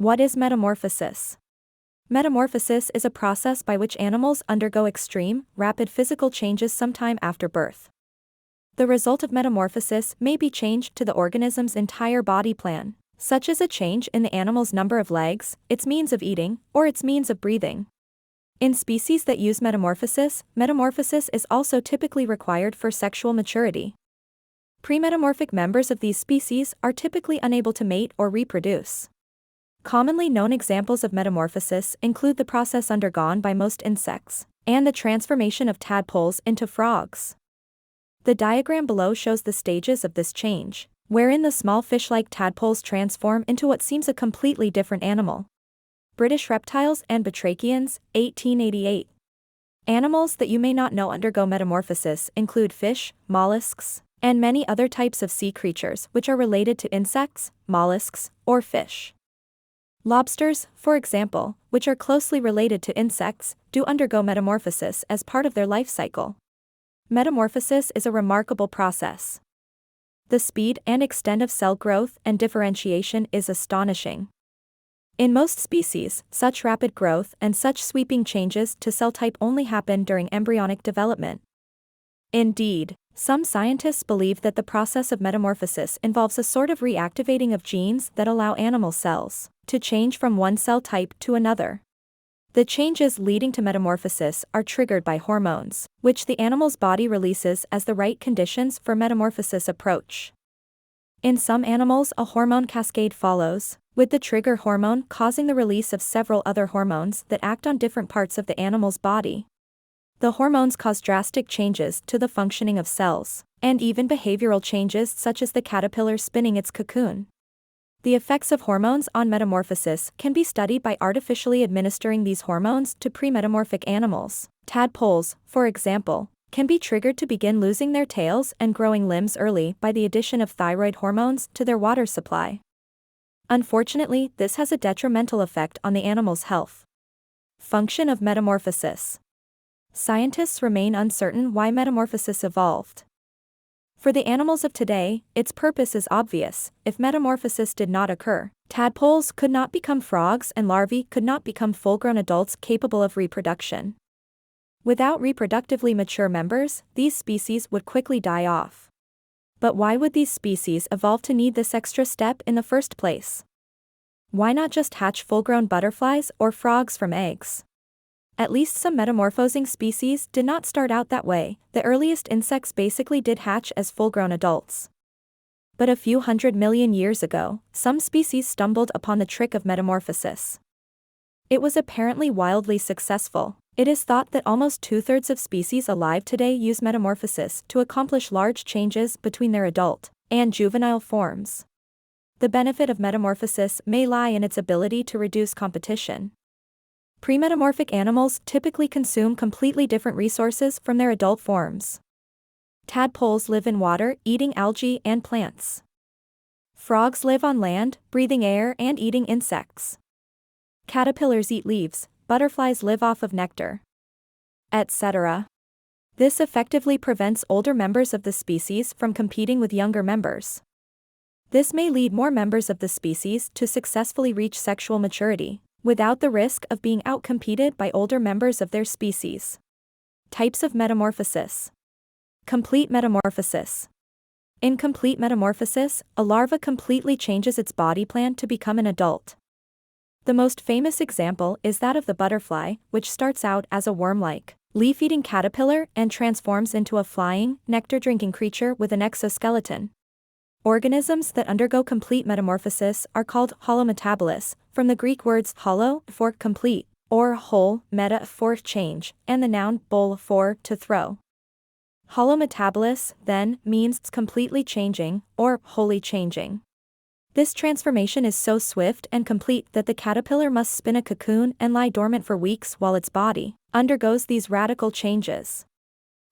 What is metamorphosis? Metamorphosis is a process by which animals undergo extreme, rapid physical changes sometime after birth. The result of metamorphosis may be change to the organism's entire body plan, such as a change in the animal's number of legs, its means of eating, or its means of breathing. In species that use metamorphosis, metamorphosis is also typically required for sexual maturity. Premetamorphic members of these species are typically unable to mate or reproduce. Commonly known examples of metamorphosis include the process undergone by most insects, and the transformation of tadpoles into frogs. The diagram below shows the stages of this change, wherein the small fish-like tadpoles transform into what seems a completely different animal. British Reptiles and Batrachians, 1888. Animals that you may not know undergo metamorphosis include fish, mollusks, and many other types of sea creatures which are related to insects, mollusks, or fish. Lobsters, for example, which are closely related to insects, do undergo metamorphosis as part of their life cycle. Metamorphosis is a remarkable process. The speed and extent of cell growth and differentiation is astonishing. In most species, such rapid growth and such sweeping changes to cell type only happen during embryonic development. Indeed, some scientists believe that the process of metamorphosis involves a sort of reactivating of genes that allow animal cells to change from one cell type to another. The changes leading to metamorphosis are triggered by hormones, which the animal's body releases as the right conditions for metamorphosis approach. In some animals, a hormone cascade follows, with the trigger hormone causing the release of several other hormones that act on different parts of the animal's body. The hormones cause drastic changes to the functioning of cells, and even behavioral changes such as the caterpillar spinning its cocoon. The effects of hormones on metamorphosis can be studied by artificially administering these hormones to premetamorphic animals. Tadpoles, for example, can be triggered to begin losing their tails and growing limbs early by the addition of thyroid hormones to their water supply. Unfortunately, this has a detrimental effect on the animal's health. Function of metamorphosis. Scientists remain uncertain why metamorphosis evolved. For the animals of today, its purpose is obvious. If metamorphosis did not occur, tadpoles could not become frogs and larvae could not become full-grown adults capable of reproduction. Without reproductively mature members, these species would quickly die off. But why would these species evolve to need this extra step in the first place? Why not just hatch full-grown butterflies or frogs from eggs? At least some metamorphosing species did not start out that way. The earliest insects basically did hatch as full-grown adults. But a few 100 million years ago, some species stumbled upon the trick of metamorphosis. It was apparently wildly successful. It is thought that almost 2/3 of species alive today use metamorphosis to accomplish large changes between their adult and juvenile forms. The benefit of metamorphosis may lie in its ability to reduce competition. Premetamorphic animals typically consume completely different resources from their adult forms. Tadpoles live in water, eating algae and plants. Frogs live on land, breathing air and eating insects. Caterpillars eat leaves, butterflies live off of nectar, etc. This effectively prevents older members of the species from competing with younger members. This may lead more members of the species to successfully reach sexual maturity, without the risk of being outcompeted by older members of their species. Types of metamorphosis. Complete metamorphosis. In complete metamorphosis, a larva completely changes its body plan to become an adult. The most famous example is that of the butterfly, which starts out as a worm-like, leaf-eating caterpillar and transforms into a flying, nectar-drinking creature with an exoskeleton. Organisms that undergo complete metamorphosis are called holometabolists, from the Greek words holo, for complete, or whole, meta, for change, and the noun bol, for to throw. Holometabolists, then, means completely changing, or wholly changing. This transformation is so swift and complete that the caterpillar must spin a cocoon and lie dormant for weeks while its body undergoes these radical changes.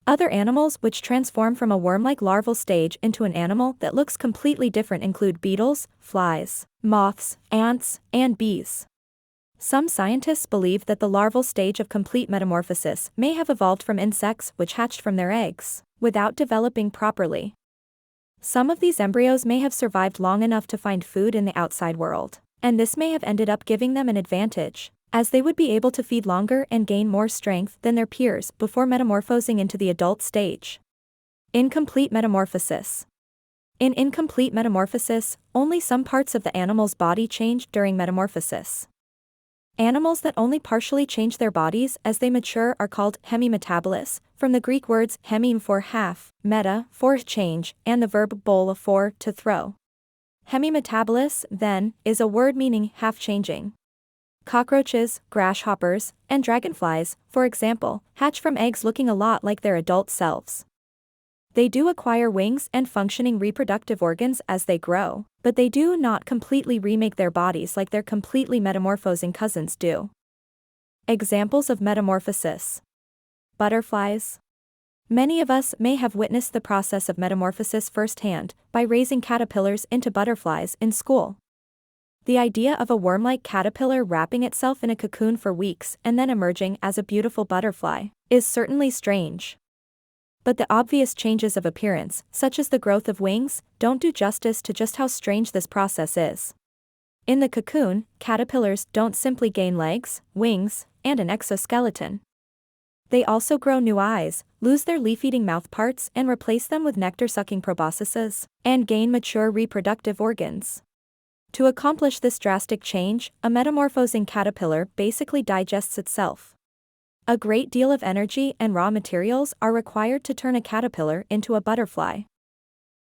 Other animals which transform from a worm-like larval stage into an animal that looks completely different include beetles, flies, moths, ants, and bees. Some scientists believe that the larval stage of complete metamorphosis may have evolved from insects which hatched from their eggs, without developing properly. Some of these embryos may have survived long enough to find food in the outside world, And this may have ended up giving them an advantage, as they would be able to feed longer and gain more strength than their peers before metamorphosing into the adult stage. Incomplete metamorphosis. In incomplete metamorphosis, only some parts of the animal's body change during metamorphosis. Animals that only partially change their bodies as they mature are called hemimetabolous, from the Greek words hemim for half, meta for change, and the verb bol for to throw. Hemimetabolous, then, is a word meaning half-changing. Cockroaches, grasshoppers, and dragonflies, for example, hatch from eggs looking a lot like their adult selves. They do acquire wings and functioning reproductive organs as they grow, but they do not completely remake their bodies like their completely metamorphosing cousins do. Examples of metamorphosis. Butterflies. Many of us may have witnessed the process of metamorphosis firsthand by raising caterpillars into butterflies in school. The idea of a worm-like caterpillar wrapping itself in a cocoon for weeks and then emerging as a beautiful butterfly is certainly strange. But the obvious changes of appearance, such as the growth of wings, don't do justice to just how strange this process is. In the cocoon, caterpillars don't simply gain legs, wings, and an exoskeleton. They also grow new eyes, lose their leaf-eating mouthparts and replace them with nectar-sucking proboscises, and gain mature reproductive organs. To accomplish this drastic change, a metamorphosing caterpillar basically digests itself. A great deal of energy and raw materials are required to turn a caterpillar into a butterfly.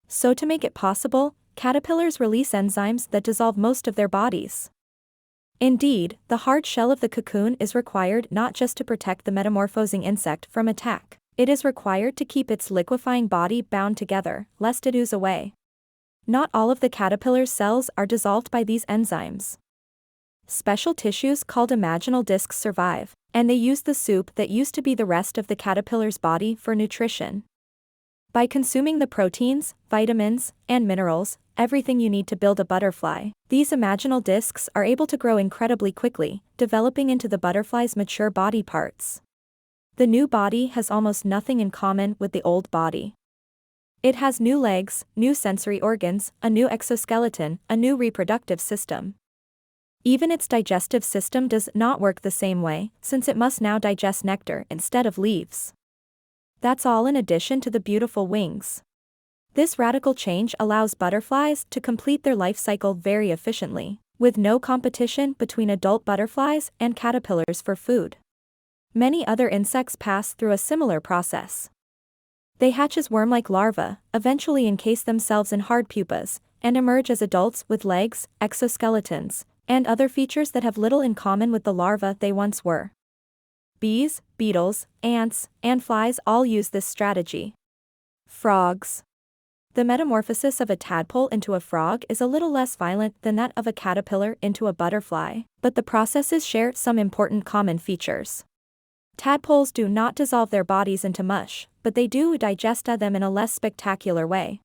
So to make it possible, caterpillars release enzymes that dissolve most of their bodies. Indeed, the hard shell of the cocoon is required not just to protect the metamorphosing insect from attack, it is required to keep its liquefying body bound together, lest it ooze away. Not all of the caterpillar's cells are dissolved by these enzymes. Special tissues called imaginal discs survive, and they use the soup that used to be the rest of the caterpillar's body for nutrition. By consuming the proteins, vitamins, and minerals, everything you need to build a butterfly, these imaginal discs are able to grow incredibly quickly, developing into the butterfly's mature body parts. The new body has almost nothing in common with the old body. It has new legs, new sensory organs, a new exoskeleton, a new reproductive system. Even its digestive system does not work the same way, since it must now digest nectar instead of leaves. That's all in addition to the beautiful wings. This radical change allows butterflies to complete their life cycle very efficiently, with no competition between adult butterflies and caterpillars for food. Many other insects pass through a similar process. They hatch as worm-like larvae, eventually encase themselves in hard pupas, and emerge as adults with legs, exoskeletons, and other features that have little in common with the larvae they once were. Bees, beetles, ants, and flies all use this strategy. Frogs. The metamorphosis of a tadpole into a frog is a little less violent than that of a caterpillar into a butterfly, but the processes share some important common features. Tadpoles do not dissolve their bodies into mush, but they do digest them in a less spectacular way.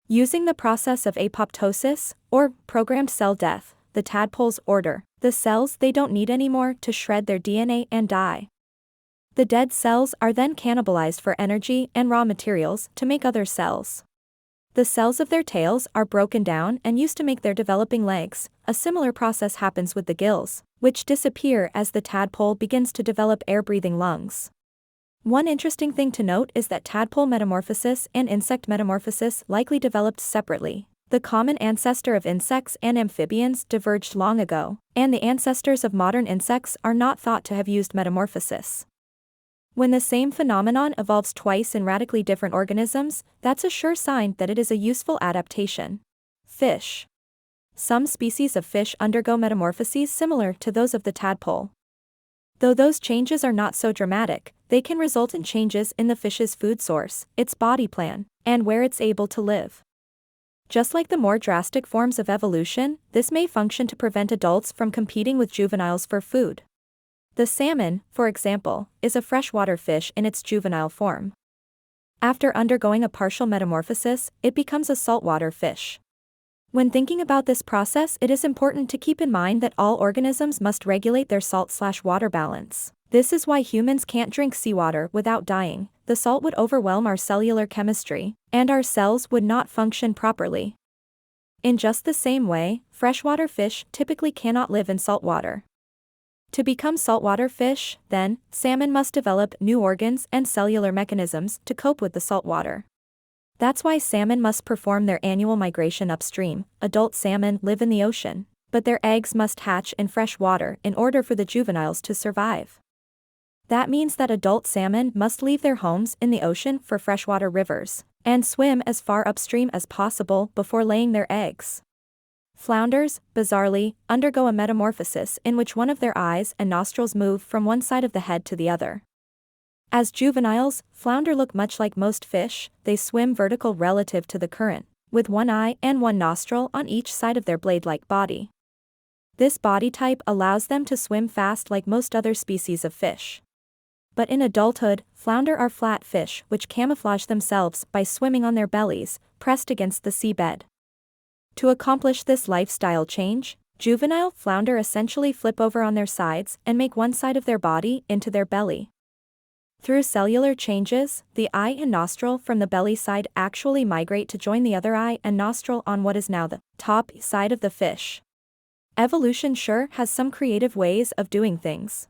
Using the process of apoptosis, or programmed cell death, the tadpoles order the cells they don't need anymore to shred their DNA and die. The dead cells are then cannibalized for energy and raw materials to make other cells. The cells of their tails are broken down and used to make their developing legs. A similar process happens with the gills, which disappear as the tadpole begins to develop air-breathing lungs. One interesting thing to note is that tadpole metamorphosis and insect metamorphosis likely developed separately. The common ancestor of insects and amphibians diverged long ago, and the ancestors of modern insects are not thought to have used metamorphosis. When the same phenomenon evolves twice in radically different organisms, that's a sure sign that it is a useful adaptation. Fish. Some species of fish undergo metamorphoses similar to those of the tadpole. Though those changes are not so dramatic, they can result in changes in the fish's food source, its body plan, and where it's able to live. Just like the more drastic forms of evolution, this may function to prevent adults from competing with juveniles for food. The salmon, for example, is a freshwater fish in its juvenile form. After undergoing a partial metamorphosis, it becomes a saltwater fish. When thinking about this process, it is important to keep in mind that all organisms must regulate their salt/water balance. This is why humans can't drink seawater without dying. The salt would overwhelm our cellular chemistry, and our cells would not function properly. In just the same way, freshwater fish typically cannot live in saltwater. To become saltwater fish, then, salmon must develop new organs and cellular mechanisms to cope with the saltwater. That's why salmon must perform their annual migration upstream. Adult salmon live in the ocean, but their eggs must hatch in fresh water in order for the juveniles to survive. That means that adult salmon must leave their homes in the ocean for freshwater rivers, and swim as far upstream as possible before laying their eggs. Flounders, bizarrely, undergo a metamorphosis in which one of their eyes and nostrils move from one side of the head to the other. As juveniles, flounder look much like most fish. They swim vertical relative to the current, with one eye and one nostril on each side of their blade-like body. This body type allows them to swim fast like most other species of fish. But in adulthood, flounder are flat fish which camouflage themselves by swimming on their bellies, pressed against the seabed. To accomplish this lifestyle change, juvenile flounder essentially flip over on their sides and make one side of their body into their belly. Through cellular changes, the eye and nostril from the belly side actually migrate to join the other eye and nostril on what is now the top side of the fish. Evolution sure has some creative ways of doing things.